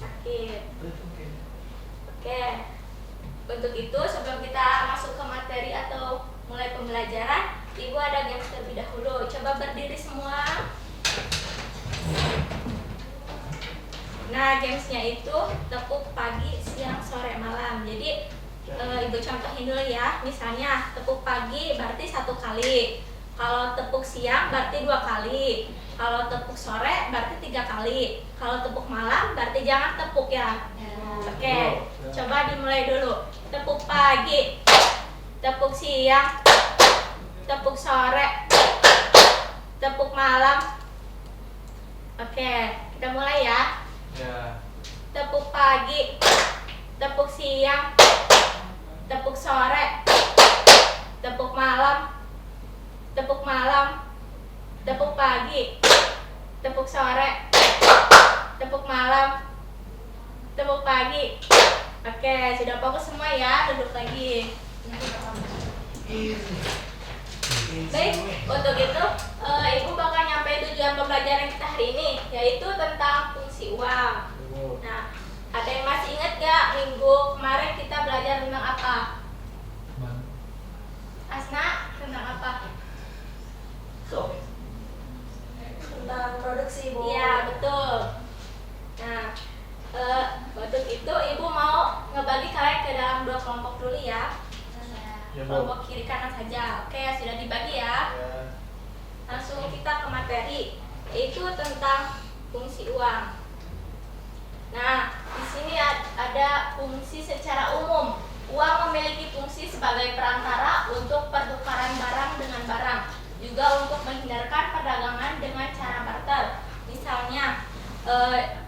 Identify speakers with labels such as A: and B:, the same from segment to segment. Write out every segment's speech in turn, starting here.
A: sakit. Oke. Untuk itu sebelum kita masuk ke materi atau mulai pembelajaran, Ibu ada games terlebih dahulu. Coba berdiri semua. Nah, gamesnya itu tepuk pagi, siang, sore, malam. Jadi Ibu contohin dulu ya. Misalnya tepuk pagi berarti 1 kali. Kalau tepuk siang berarti 2 kali. Kalau tepuk sore berarti 3 kali. Kalau tepuk malam berarti jangan tepuk ya. Oke, coba dimulai dulu. Tepuk pagi, tepuk siang, tepuk sore, tepuk malam. Oke, kita mulai ya. Tepuk pagi, tepuk siang, tepuk sore, tepuk malam, tepuk malam, tepuk pagi, tepuk sore, tepuk malam, tepuk pagi. Oke, sudah fokus semua ya, duduk lagi. Baik, untuk itu Ibu bakal nyampe tujuan pembelajaran kita hari ini, yaitu tentang fungsi uang. Nah, ada yang masih ingat gak minggu kemarin kita belajar tentang apa? Asna, tentang apa?
B: Tentang produksi, Bu.
A: Iya, betul. Nah, untuk itu Ibu mau ngebagi kalian ke dalam 2 kelompok dulu ya. Kelompok kiri kanan saja. Oke, sudah dibagi ya. Langsung kita ke materi, yaitu tentang fungsi uang. Nah, di sini ada fungsi secara umum. Uang memiliki fungsi sebagai perantara untuk pertukaran barang dengan barang, juga untuk menghindarkan perdagangan dengan cara barter. Misalnya,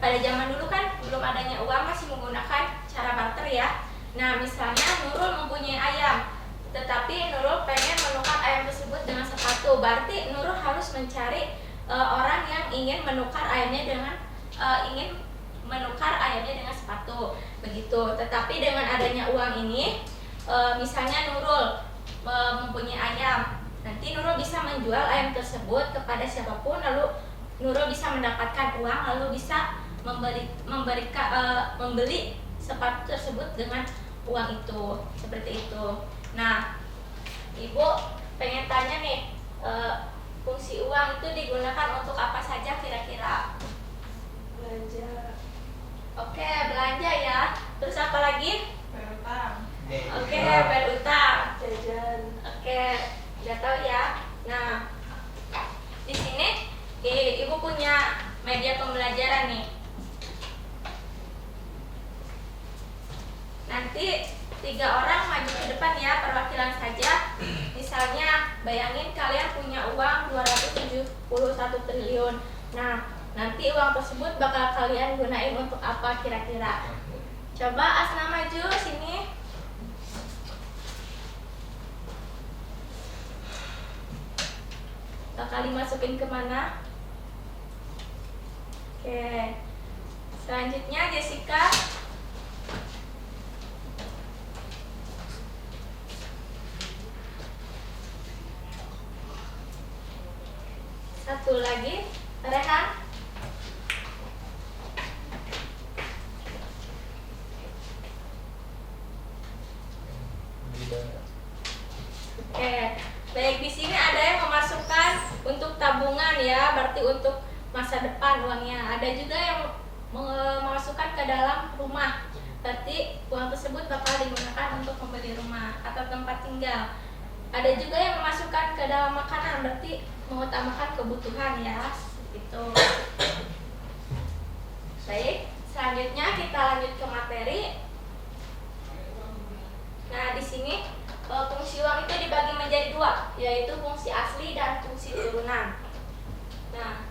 A: pada zaman dulu kan belum adanya uang, masih menggunakan cara barter ya. Nah, misalnya Nurul mempunyai ayam, tetapi Nurul pengen menukar ayam tersebut dengan sepatu. Berarti Nurul harus mencari orang yang ingin menukar ayamnya dengan sepatu. Begitu. Tetapi dengan adanya uang ini, misalnya Nurul mempunyai ayam, nanti Nurul bisa menjual ayam tersebut kepada siapapun, lalu Nurul bisa mendapatkan uang, lalu bisa membeli sepatu tersebut dengan uang itu. Seperti itu. Nah, Ibu pengen tanya nih, fungsi uang itu digunakan untuk apa saja kira-kira?
B: Belanja.
A: Oke, belanja ya. Terus apa lagi?
B: Bayar utang.
A: Oke, bayar utang.
B: Jajan.
A: Oke, udah tahu ya. Nah, di sini Ibu punya media pembelajaran nih. Nanti 3 orang maju ke depan ya, perwakilan saja. Misalnya, bayangin kalian punya uang 271 triliun. Nah, nanti uang tersebut bakal kalian gunain untuk apa kira-kira? Coba Asna maju sini. Bakal dimasukin kemana? Oke. Selanjutnya Jessica. Satu lagi, Rehan. Oke, baik, di sini ada yang memasukkan untuk tabungan ya, berarti untuk masa depan uangnya. Ada juga yang memasukkan ke dalam rumah, berarti uang tersebut bakal digunakan untuk membeli rumah atau tempat tinggal. Ada juga yang memasukkan ke dalam makanan, berarti mengutamakan kebutuhan ya, gitu. Baik, selanjutnya kita lanjut ke materi. Nah, di sini fungsi uang itu dibagi menjadi 2, yaitu fungsi asli dan fungsi turunan. Nah,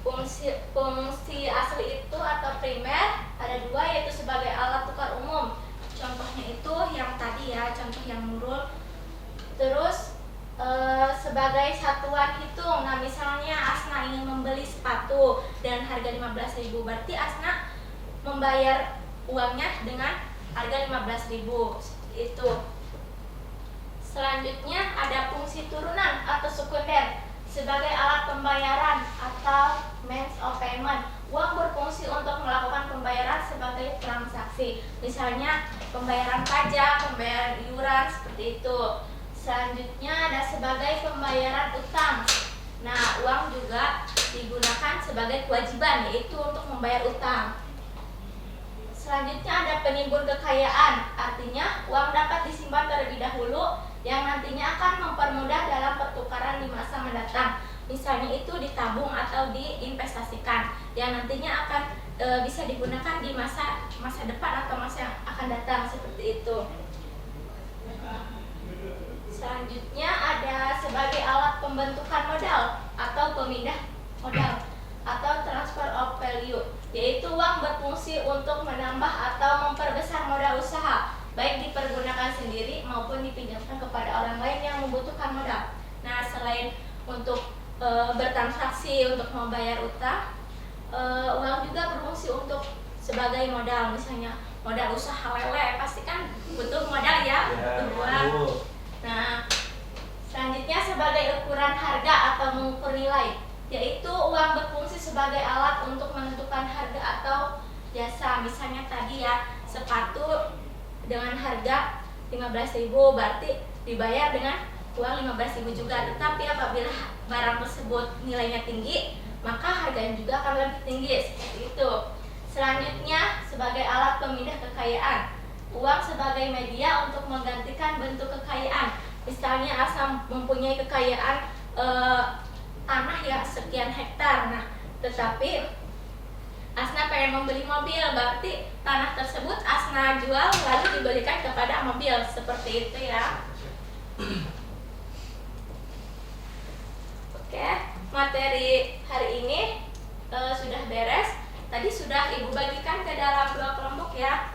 A: fungsi asli itu atau primer ada 2, yaitu sebagai alat tukar umum. Contohnya itu yang tadi ya, contoh yang Nurul. Terus sebagai satuan hitung. Nah, misalnya Asna ingin membeli sepatu dan harga 15.000, berarti Asna membayar uangnya dengan harga 15.000. Itu. Selanjutnya ada fungsi turunan atau sekunder sebagai alat pembayaran atau means of payment. Uang berfungsi untuk melakukan pembayaran transaksi, misalnya pembayaran pajak, pembayaran iuran, seperti itu. Selanjutnya ada sebagai pembayaran utang. Nah, uang juga digunakan sebagai kewajiban, yaitu untuk membayar utang. Selanjutnya ada penimbun kekayaan, artinya uang dapat disimpan terlebih dahulu yang nantinya akan mempermudah dalam pertukaran di masa mendatang. Misalnya itu ditabung atau diinvestasikan yang nantinya akan bisa digunakan di masa depan atau masa yang akan datang, seperti itu. Selanjutnya ada sebagai alat pembentukan modal atau pemindah modal atau transfer of value, yaitu uang berfungsi untuk menambah atau memperbesar modal usaha, baik dipergunakan sendiri maupun dipinjamkan kepada orang lain yang membutuhkan modal. Nah, selain untuk bertransaksi untuk membayar utang, uang juga berfungsi untuk sebagai modal, misalnya modal usaha lele pasti kan butuh modal ya, butuh uang. Nah, selanjutnya sebagai ukuran harga atau mengukur nilai, yaitu uang berfungsi sebagai alat untuk menentukan harga atau jasa. Misalnya tadi ya, sepatu dengan harga 15.000 berarti dibayar dengan uang 15.000 juga. Tetapi apabila barang tersebut nilainya tinggi, maka harganya juga akan lebih tinggi, seperti itu. Selanjutnya sebagai alat pemindah kekayaan, uang sebagai media untuk menggantikan bentuk kekayaan. Misalnya Asna mempunyai kekayaan tanah ya sekian hektar, nah tetapi Asna pengen membeli mobil, berarti tanah tersebut Asna jual lalu dibelikan kepada mobil, seperti itu ya. Oke, materi hari ini sudah beres. Tadi sudah Ibu bagikan ke dalam 2 kelompok ya.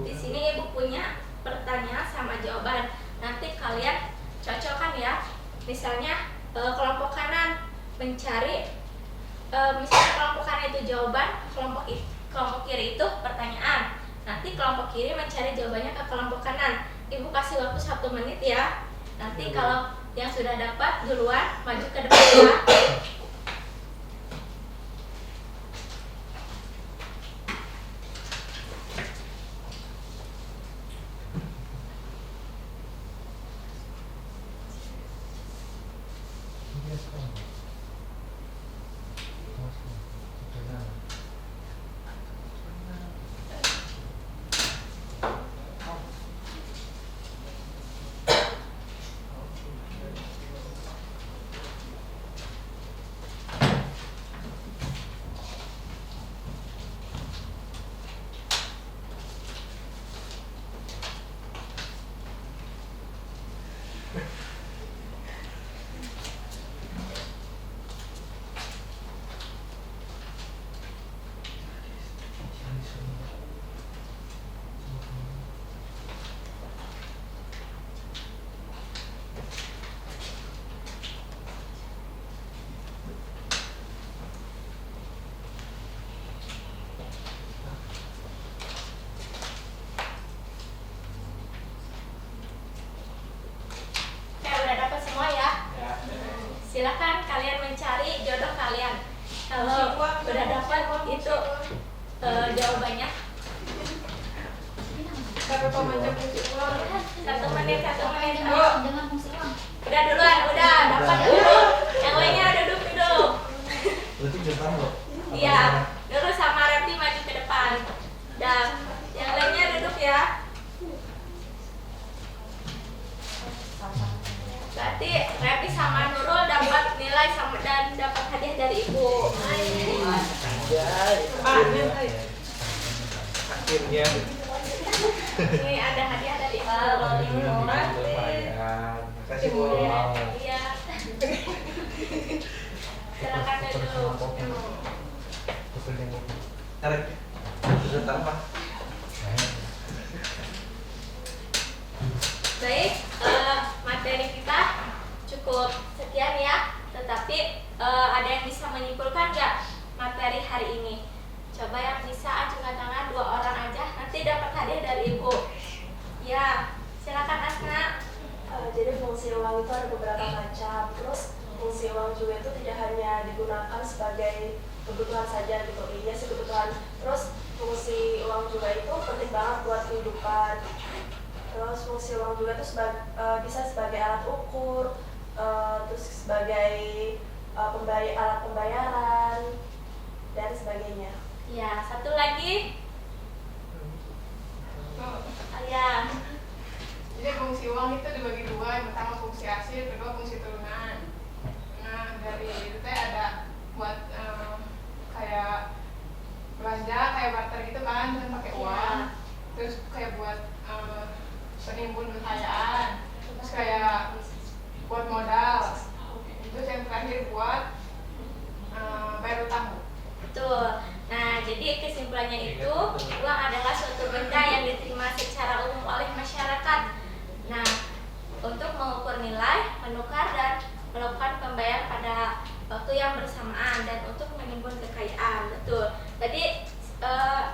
A: Di sini Ibu punya pertanyaan sama jawaban. Nanti kalian cocokkan ya. Misalnya kelompok kanan mencari, misalnya kelompok kanan itu jawaban, kelompok kiri itu pertanyaan. Nanti kelompok kiri mencari jawabannya ke kelompok kanan. Ibu kasih waktu 1 menit ya. Nanti kalau yang sudah dapat duluan maju ke depan ya. Silakan kalian mencari jodoh kalian. Kalau udah dapat itu jawabannya.
B: Berapa pemajang fungsi uang?
A: 1 menit.
C: Dengan fungsi uang.
A: Udah duluan, udah dapat dulu. Yang lainnya duduk.
D: Berarti depan loh.
A: Iya, dulu sama Repti maju ke depan. Dan yang lainnya duduk ya. Berarti Repti sama Nurul dapat nilai sama dan dapat hadiah dari Ibu.
D: Akhirnya.
A: Ini ada hadiah dari Ibu.
D: Makasih Bu.
A: Iya. Silakan duduk.
D: Tarik. Sudah tambah.
A: Baik, materi kita cukup sekian ya. Tetapi ada yang bisa menyimpulkan nggak materi hari ini? Coba yang bisa ajukan tangan 2 orang aja, nanti dapat hadiah dari Ibu. Ya, silakan Asna.
B: Jadi fungsi uang itu ada beberapa macam. Terus fungsi uang juga itu tidak hanya digunakan sebagai kebutuhan saja gitu. Iya sih kebutuhan. Terus fungsi uang juga itu penting banget buat kehidupan. Terus fungsi uang juga itu bisa sebagai alat ukur, terus sebagai alat pembayaran dan sebagainya.
A: Ya, satu lagi. Ya.
E: Jadi fungsi uang itu dibagi dua, yang pertama fungsi asli, kedua fungsi turunan. Nah, dari itu teh ada buat kayak belanja, kayak barter gitu kan, dengan pakai uang. Terus kayak buat penimbun kekayaan, terus kayak buat modal. Terus yang terakhir buat bayar utang.
A: Betul. Nah, jadi kesimpulannya itu uang adalah suatu benda yang diterima secara umum oleh masyarakat. Nah, untuk mengukur nilai, menukar dan melakukan pembayaran pada waktu yang bersamaan dan untuk menimbun kekayaan. Betul. Tadi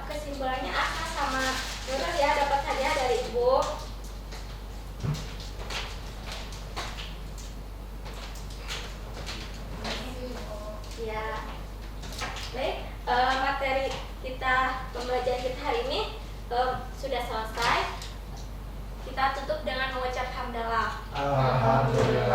A: kesimpulannya Aka sama Nurul ya dapat hadiah dari Ibu. Ya. Baik, materi pembelajaran kita hari ini sudah selesai. Kita tutup dengan mengucap hamdalah.
D: Alhamdulillah.